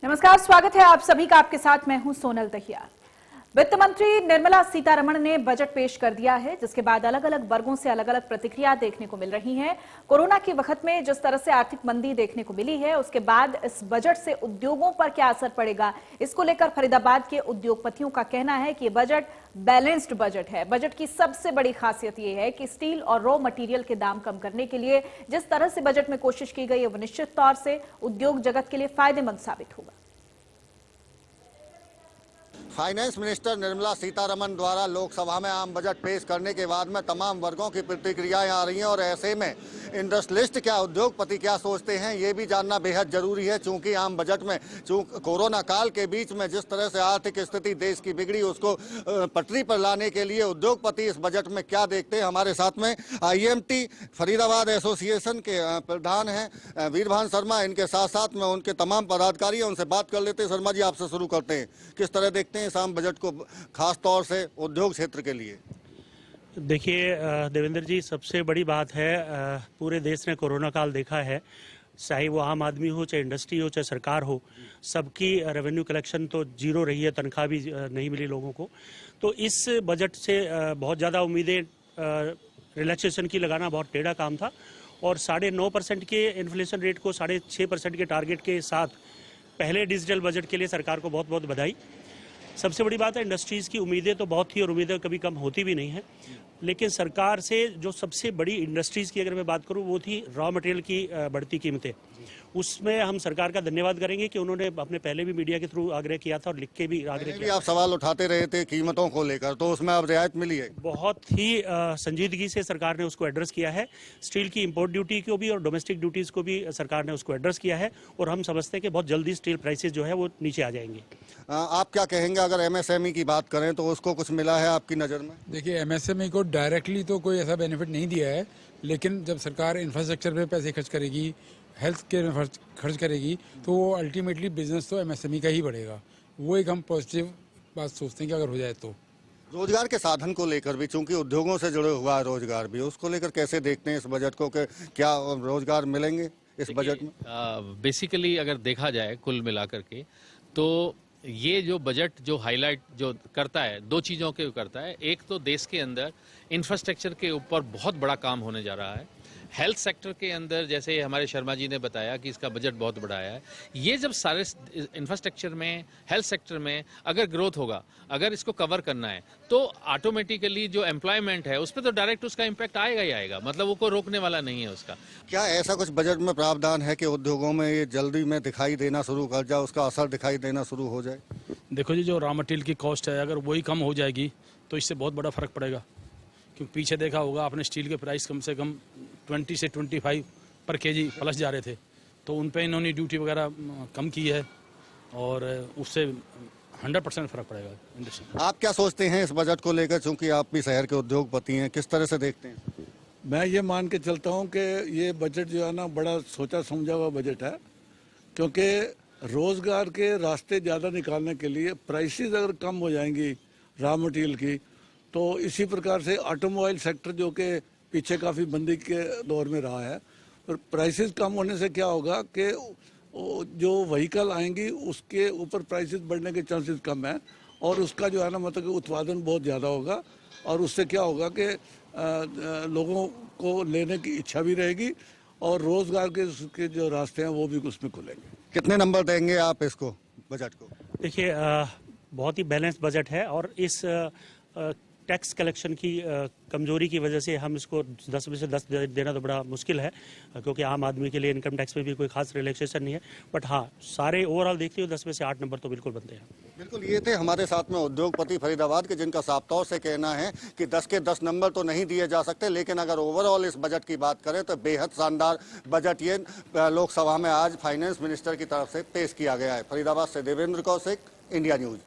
नमस्कार, स्वागत है आप सभी का। आपके साथ मैं हूं सोनल दहिया। वित्त मंत्री निर्मला सीतारमण ने बजट पेश कर दिया है, जिसके बाद अलग अलग वर्गों से अलग अलग प्रतिक्रिया देखने को मिल रही हैं। कोरोना के वक्त में जिस तरह से आर्थिक मंदी देखने को मिली है, उसके बाद इस बजट से उद्योगों पर क्या असर पड़ेगा, इसको लेकर फरीदाबाद के उद्योगपतियों का कहना है कि ये बजट बैलेंस्ड बजट है। बजट की सबसे बड़ी खासियत यह है कि स्टील और रॉ मटेरियल के दाम कम करने के लिए जिस तरह से बजट में कोशिश की गई है, वो निश्चित तौर से उद्योग जगत के लिए फायदेमंद साबित होगा। फाइनेंस मिनिस्टर निर्मला सीतारमण द्वारा लोकसभा में आम बजट पेश करने के बाद में तमाम वर्गों की प्रतिक्रियाएं आ रही हैं और ऐसे में इंडस्ट्रियलिस्ट क्या, उद्योगपति क्या सोचते हैं, ये भी जानना बेहद जरूरी है। चूंकि आम बजट में कोरोना काल के बीच में जिस तरह से आर्थिक स्थिति देश की बिगड़ी, उसको पटरी पर लाने के लिए उद्योगपति इस बजट में क्या देखते हैं। हमारे साथ में IMT फरीदाबाद एसोसिएशन के प्रधान हैं वीरभान शर्मा, इनके साथ साथ में उनके तमाम पदाधिकारी हैं, उनसे बात कर लेते हैं। शर्मा जी, आपसे शुरू करते हैं, किस तरह देखते हैं इस आम बजट को, खास तौर से उद्योग क्षेत्र के लिए? देखिए देवेंद्र जी, सबसे बड़ी बात है, पूरे देश ने कोरोना काल देखा है। चाहे वो आम आदमी हो, चाहे इंडस्ट्री हो, चाहे सरकार हो, सबकी रेवेन्यू कलेक्शन तो जीरो रही है, तनख्वाह भी नहीं मिली लोगों को। तो इस बजट से बहुत ज़्यादा उम्मीदें रिलैक्सेशन की लगाना बहुत टेढ़ा काम था और 9.5% के इन्फ्लेशन रेट को 6.5% के टारगेट के साथ पहले डिजिटल बजट के लिए सरकार को बहुत बहुत बधाई। सबसे बड़ी बात है, इंडस्ट्रीज़ की उम्मीदें तो बहुत थी और उम्मीदें कभी कम होती भी नहीं है, लेकिन सरकार से जो सबसे बड़ी इंडस्ट्रीज़ की अगर मैं बात करूं, वो थी रॉ मटेरियल की बढ़ती कीमतें। उसमें हम सरकार का धन्यवाद करेंगे कि उन्होंने अपने पहले भी मीडिया के थ्रू आग्रह किया था और लिख के भी आग्रह किया। आप सवाल उठाते रहे थे कीमतों को लेकर, तो उसमें अब रियायत मिली है? बहुत ही संजीदगी से सरकार ने उसको एड्रेस किया है। स्टील की इंपोर्ट ड्यूटी को भी और डोमेस्टिक ड्यूटीज़ को भी सरकार ने उसको एड्रेस किया है और हम समझते हैं कि बहुत जल्दी स्टील प्राइसेस जो है वो नीचे आ जाएंगे। आप क्या कहेंगे, अगर MSME की बात करें तो उसको कुछ मिला है आपकी नज़र में? देखिए, MSME को डायरेक्टली तो कोई ऐसा बेनिफिट नहीं दिया है, लेकिन जब सरकार इंफ्रास्ट्रक्चर पे पैसे खर्च करेगी, हेल्थ केयर में खर्च करेगी, तो वो अल्टीमेटली बिजनेस तो MSME का ही बढ़ेगा। वो एक हम पॉजिटिव बात सोचते हैं कि अगर हो जाए तो। रोजगार के साधन को लेकर भी, चूंकि उद्योगों से जुड़े हुआ है रोजगार भी, उसको लेकर कैसे देखते हैं इस बजट को, कि क्या रोजगार मिलेंगे इस बजट में? बेसिकली अगर देखा जाए कुल मिलाकर के, तो ये जो बजट जो हाईलाइट जो करता है, दो चीज़ों के करता है। एक तो देश के अंदर इंफ्रास्ट्रक्चर के ऊपर बहुत बड़ा काम होने जा रहा है। हेल्थ सेक्टर के अंदर, जैसे हमारे शर्मा जी ने बताया कि इसका बजट बहुत बढ़ाया है। ये जब सारे इंफ्रास्ट्रक्चर में, हेल्थ सेक्टर में अगर ग्रोथ होगा, अगर इसको कवर करना है, तो ऑटोमेटिकली जो एम्प्लॉयमेंट है उस पर तो डायरेक्ट उसका इम्पैक्ट आएगा ही आएगा। मतलब वो कोई रोकने वाला नहीं है उसका। क्या ऐसा कुछ बजट में प्रावधान है कि उद्योगों में ये जल्दी में दिखाई देना शुरू कर जाए, उसका असर दिखाई देना शुरू हो जाए? देखो जी, जो रॉ मटेरियल की कॉस्ट है, अगर वही कम हो जाएगी तो इससे बहुत बड़ा फर्क पड़ेगा। क्योंकि पीछे देखा होगा आपने, स्टील के प्राइस कम से कम 20 से 25 पर केजी प्लस जा रहे थे, तो उन पे इन्होंने ड्यूटी वगैरह कम की है और उससे 100% फर्क पड़ेगा इंडस्ट्री। आप क्या सोचते हैं इस बजट को लेकर, चूंकि आप भी शहर के उद्योगपति हैं, किस तरह से देखते हैं? मैं ये मान के चलता हूँ कि ये बजट जो है ना, बड़ा सोचा समझा हुआ बजट है, क्योंकि रोजगार के रास्ते ज़्यादा निकालने के लिए प्राइसेस अगर कम हो जाएंगी रॉ मटेरियल की, तो इसी प्रकार से ऑटोमोबाइल सेक्टर जो कि पीछे काफ़ी मंदी के दौर में रहा है, और प्राइसेस कम होने से क्या होगा कि जो व्हीकल आएंगी उसके ऊपर प्राइसेस बढ़ने के चांसेस कम है और उसका जो है ना, मतलब कि उत्पादन बहुत ज़्यादा होगा और उससे क्या होगा कि लोगों को लेने की इच्छा भी रहेगी और रोजगार के जो रास्ते हैं वो भी उसमें खुलेंगे। कितने नंबर देंगे आप इसको, बजट को? देखिए, बहुत ही बैलेंस बजट है और इस टैक्स कलेक्शन की कमजोरी की वजह से हम इसको 10 में से 10 देना तो बड़ा मुश्किल है, क्योंकि आम आदमी के लिए इनकम टैक्स में भी कोई खास रिलैक्सेशन नहीं है। बट हाँ, सारे ओवरऑल देखते हो 10 में से 8 नंबर तो बिल्कुल बनते हैं। बिल्कुल, ये थे हमारे साथ में उद्योगपति फरीदाबाद के, जिनका साफ तौर से कहना है कि 10 के 10 नंबर तो नहीं दिए जा सकते, लेकिन अगर ओवरऑल इस बजट की बात करें तो बेहद शानदार बजट ये लोकसभा में आज फाइनेंस मिनिस्टर की तरफ से पेश किया गया है। फरीदाबाद से देवेंद्र कौशिक, इंडिया न्यूज।